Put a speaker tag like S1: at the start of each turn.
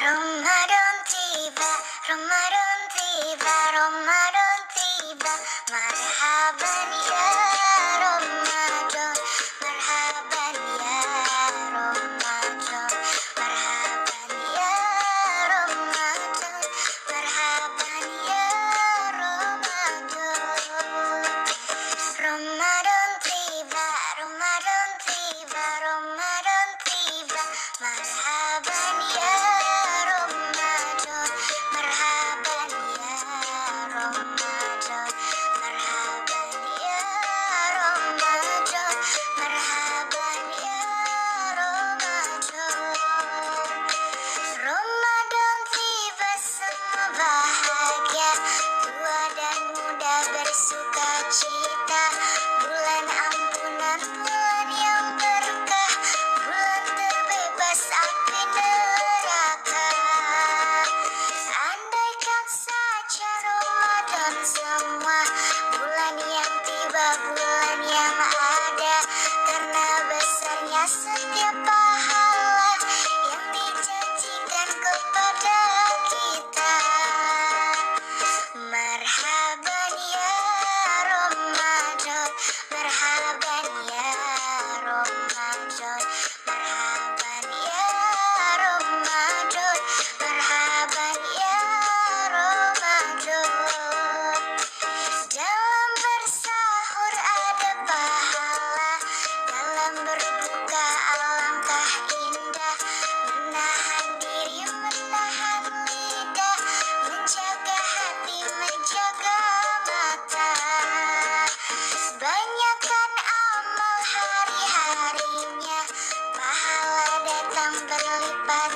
S1: Ramadan tiba, Ramadan tiba, Ramadan tiba. Marhaban ya Ramadan, marhaban ya Ramadan, marhaban ya Ramadan, marhaban ya Ramadan. Ramadan tiba, Ramadan tiba, Ramadan tiba. Marhaban ya Ramadan, marhaban ya Ramadan, marhaban ya Ramadan, marhaban ya Ramadan. Ramadan tiba semua bahagia, tua dan muda bersuka cita. Bulan ampunan, bulan yang berkah, bulan terbebas api neraka. Andaikan saja Ramadan semua, bulan yang tiba, bulan yang ada, karena besarnya setiap pahala yang dijanjikan kepada kita. Marhaban ya Ramadan, marhaban ya Ramadan, marhaban ya Ramadan, marhaban ya Ramadan. Dalam bersahur ada pahala, dalam berbuka alangkah indah. Menahan diri, menahan lidah, menjaga hati, menjaga mata. Banyakkan amal hari-harinya, pahala datang berlipat